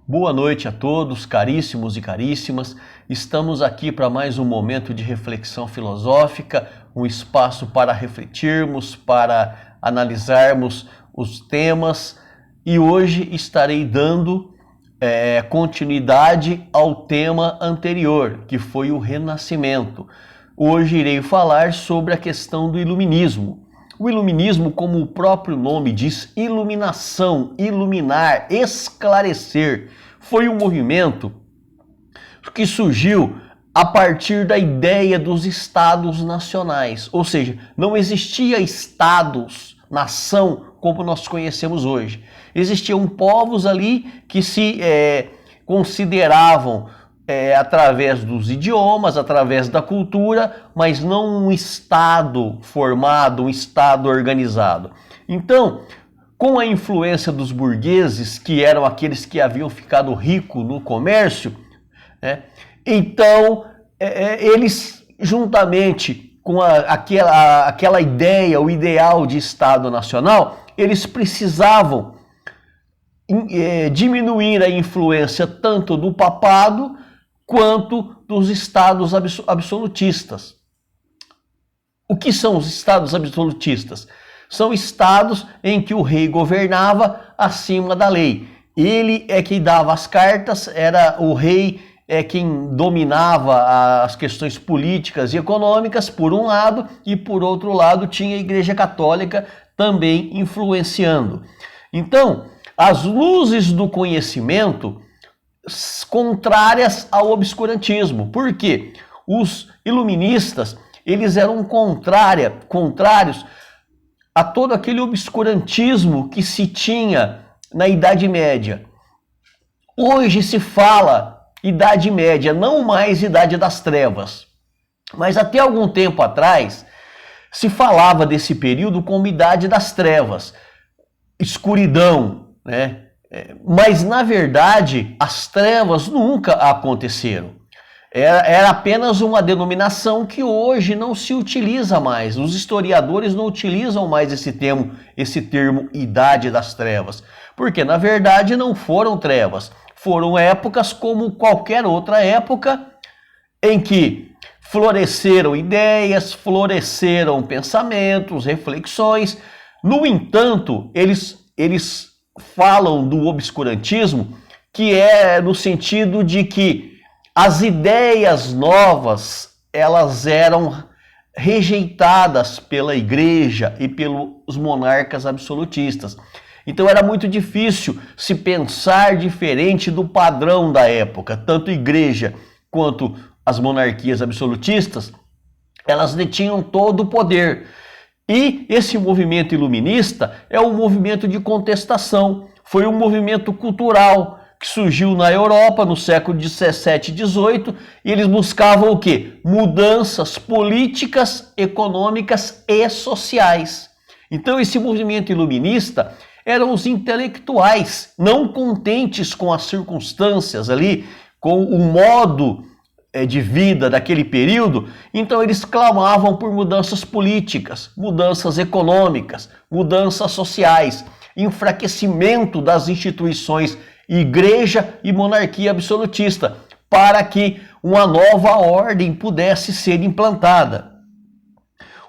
Boa noite a todos, caríssimos e caríssimas. Estamos aqui para mais um momento de reflexão filosófica, um espaço para refletirmos, para analisarmos os temas. E hoje estarei dando continuidade ao tema anterior, que foi o Renascimento. Hoje irei falar sobre a questão do Iluminismo. O iluminismo, como o próprio nome diz, iluminação, iluminar, esclarecer, foi um movimento que surgiu a partir da ideia dos estados nacionais. Ou seja, não existia estados, nação, como nós conhecemos hoje. Existiam povos ali que se consideravam através dos idiomas, através da cultura, mas não um estado formado, um estado organizado. Então, com a influência dos burgueses, que eram aqueles que haviam ficado ricos no comércio, então eles, juntamente com aquela ideia, o ideal de Estado Nacional, eles precisavam diminuir a influência tanto do papado quanto dos estados absolutistas. O que são os estados absolutistas? São estados em que o rei governava acima da lei. Ele é quem dava as cartas, era o rei quem dominava as questões políticas e econômicas, por um lado, e por outro lado tinha a Igreja Católica também influenciando. Então, as luzes do conhecimento contrárias ao obscurantismo. Por quê? Os iluministas, eles eram contrários a todo aquele obscurantismo que se tinha na Idade Média. Hoje se fala Idade Média, não mais Idade das Trevas. Mas até algum tempo atrás, se falava desse período como Idade das Trevas, escuridão, né? Mas, na verdade, as trevas nunca aconteceram. Era apenas uma denominação que hoje não se utiliza mais. Os historiadores não utilizam mais esse termo Idade das Trevas. Porque, na verdade, não foram trevas. Foram épocas como qualquer outra época em que floresceram ideias, floresceram pensamentos, reflexões. No entanto, eles falam do obscurantismo, que é no sentido de que as ideias novas, elas eram rejeitadas pela igreja e pelos monarcas absolutistas. Então era muito difícil se pensar diferente do padrão da época. Tanto a igreja quanto as monarquias absolutistas, elas detinham todo o poder. E esse movimento iluminista é um movimento de contestação, foi um movimento cultural que surgiu na Europa no século 17 e 18, e eles buscavam o quê? Mudanças políticas, econômicas e sociais. Então esse movimento iluminista eram os intelectuais, não contentes com as circunstâncias ali, com o modo de vida daquele período, então eles clamavam por mudanças políticas, mudanças econômicas, mudanças sociais, enfraquecimento das instituições igreja e monarquia absolutista, para que uma nova ordem pudesse ser implantada.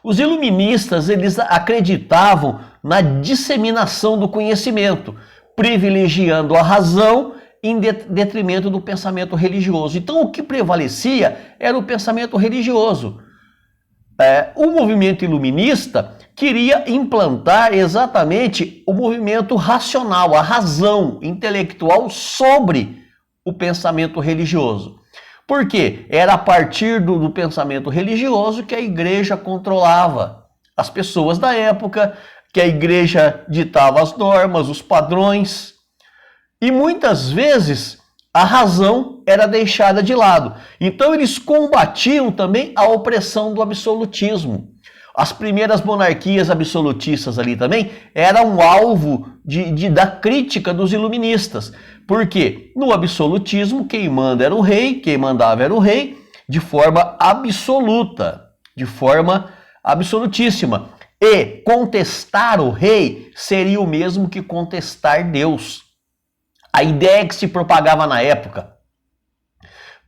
Os iluministas, eles acreditavam na disseminação do conhecimento, privilegiando a razão em detrimento do pensamento religioso. Então, o que prevalecia era o pensamento religioso. O movimento iluminista queria implantar exatamente o movimento racional, a razão intelectual sobre o pensamento religioso. Por quê? Era a partir do pensamento religioso que a igreja controlava as pessoas da época, que a igreja ditava as normas, os padrões. E muitas vezes a razão era deixada de lado. Então eles combatiam também a opressão do absolutismo. As primeiras monarquias absolutistas ali também eram alvo da crítica dos iluministas. Porque no absolutismo quem manda era o rei, quem mandava era o rei, de forma absoluta, de forma absolutíssima. E contestar o rei seria o mesmo que contestar Deus. A ideia que se propagava na época,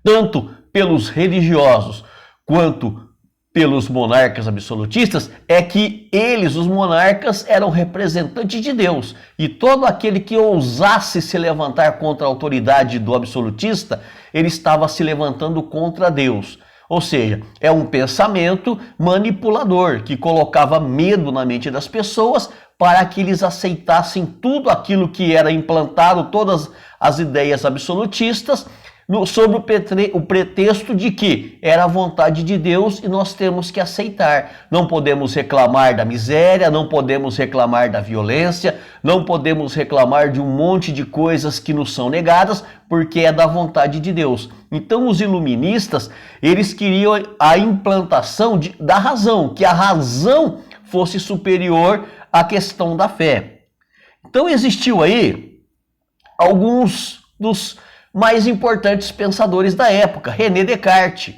tanto pelos religiosos quanto pelos monarcas absolutistas, é que eles, os monarcas, eram representantes de Deus. E todo aquele que ousasse se levantar contra a autoridade do absolutista, ele estava se levantando contra Deus. Ou seja, é um pensamento manipulador que colocava medo na mente das pessoas para que eles aceitassem tudo aquilo que era implantado, todas as ideias absolutistas, sob o pretexto de que era a vontade de Deus e nós temos que aceitar. Não podemos reclamar da miséria, não podemos reclamar da violência, não podemos reclamar de um monte de coisas que nos são negadas, porque é da vontade de Deus. Então os iluministas, eles queriam a implantação da razão, que a razão fosse superior à questão da fé. Então existiu aí alguns dos mais importantes pensadores da época, René Descartes,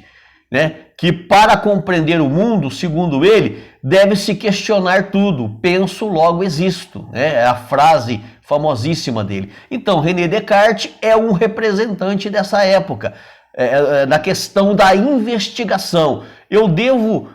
né, que para compreender o mundo, segundo ele, deve-se questionar tudo, penso, logo existo, né, é a frase famosíssima dele. Então, René Descartes é um representante dessa época, na questão da investigação. Eu devo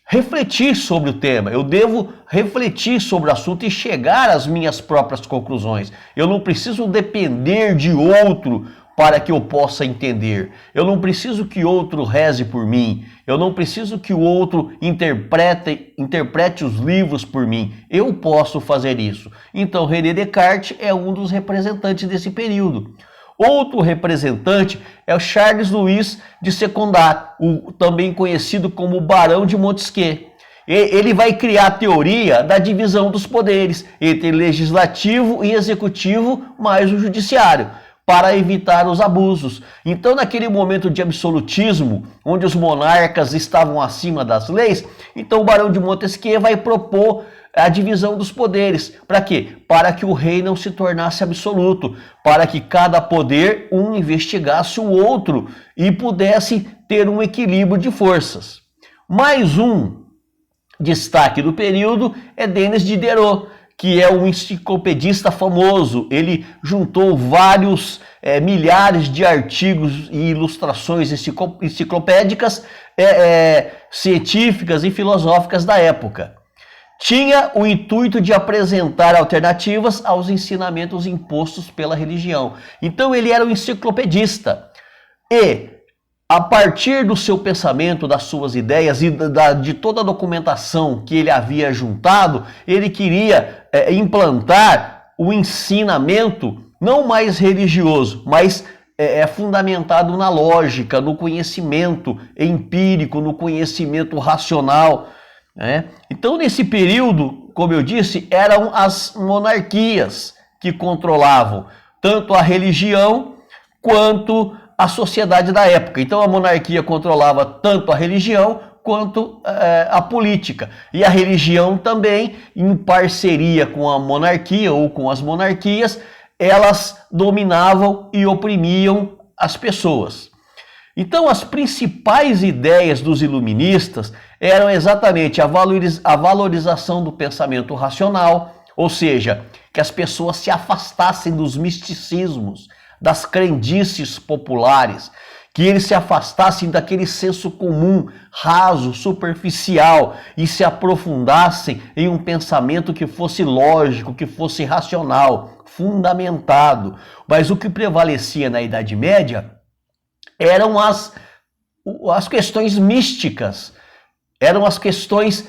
refletir sobre o tema, eu devo refletir sobre o assunto e chegar às minhas próprias conclusões. Eu não preciso depender de outro para que eu possa entender. Eu não preciso que outro reze por mim. Eu não preciso que o outro interprete os livros por mim. Eu posso fazer isso. Então, René Descartes é um dos representantes desse período. Outro representante é o Charles Louis de Secondat, também conhecido como Barão de Montesquieu. Ele vai criar a teoria da divisão dos poderes entre legislativo e executivo mais o judiciário, para evitar os abusos. Então, naquele momento de absolutismo, onde os monarcas estavam acima das leis, então o Barão de Montesquieu vai propor a divisão dos poderes. Para quê? Para que o rei não se tornasse absoluto, para que cada poder investigasse o outro e pudesse ter um equilíbrio de forças. Mais um destaque do período é Denis Diderot, que é um enciclopedista famoso. Ele juntou vários milhares de artigos e ilustrações enciclopédicas, científicas e filosóficas da época. Tinha o intuito de apresentar alternativas aos ensinamentos impostos pela religião. Então ele era um enciclopedista e, a partir do seu pensamento, das suas ideias e de toda a documentação que ele havia juntado, ele queria implantar o ensinamento não mais religioso, mas fundamentado na lógica, no conhecimento empírico, no conhecimento racional. Então, nesse período, como eu disse, eram as monarquias que controlavam tanto a religião quanto a sociedade da época. Então, a monarquia controlava tanto a religião quanto a política. E a religião também, em parceria com a monarquia ou com as monarquias, elas dominavam e oprimiam as pessoas. Então, as principais ideias dos iluministas eram exatamente a valorização do pensamento racional, ou seja, que as pessoas se afastassem dos misticismos, das crendices populares, que eles se afastassem daquele senso comum, raso, superficial e se aprofundassem em um pensamento que fosse lógico, que fosse racional, fundamentado. Mas o que prevalecia na Idade Média eram as questões místicas, eram as questões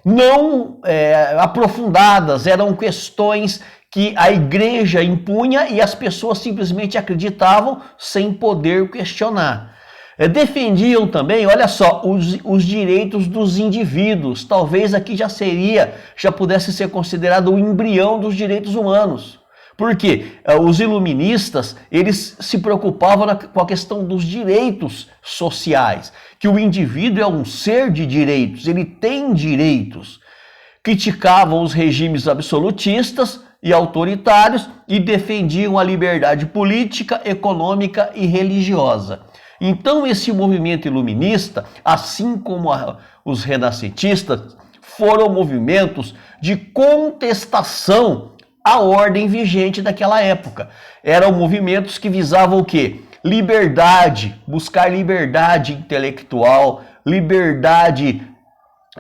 não aprofundadas, eram questões que a igreja impunha e as pessoas simplesmente acreditavam sem poder questionar. Defendiam também, olha só, os direitos dos indivíduos. Talvez aqui já pudesse ser considerado o embrião dos direitos humanos. Porque os iluministas, eles se preocupavam com a questão dos direitos sociais, que o indivíduo é um ser de direitos, ele tem direitos. Criticavam os regimes absolutistas e autoritários e defendiam a liberdade política, econômica e religiosa. Então esse movimento iluminista, assim como os renascentistas, foram movimentos de contestação a ordem vigente daquela época. Eram movimentos que visavam o quê? Liberdade, buscar liberdade intelectual, liberdade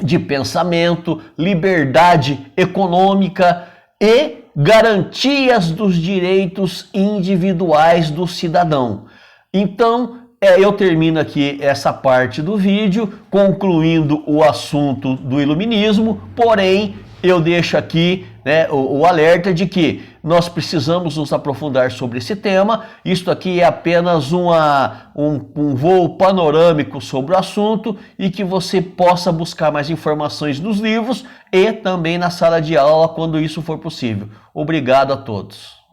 de pensamento, liberdade econômica e garantias dos direitos individuais do cidadão. Então, eu termino aqui essa parte do vídeo, concluindo o assunto do iluminismo, porém, eu deixo aqui, né, o alerta de que nós precisamos nos aprofundar sobre esse tema. Isto aqui é apenas um voo panorâmico sobre o assunto e que você possa buscar mais informações nos livros e também na sala de aula quando isso for possível. Obrigado a todos.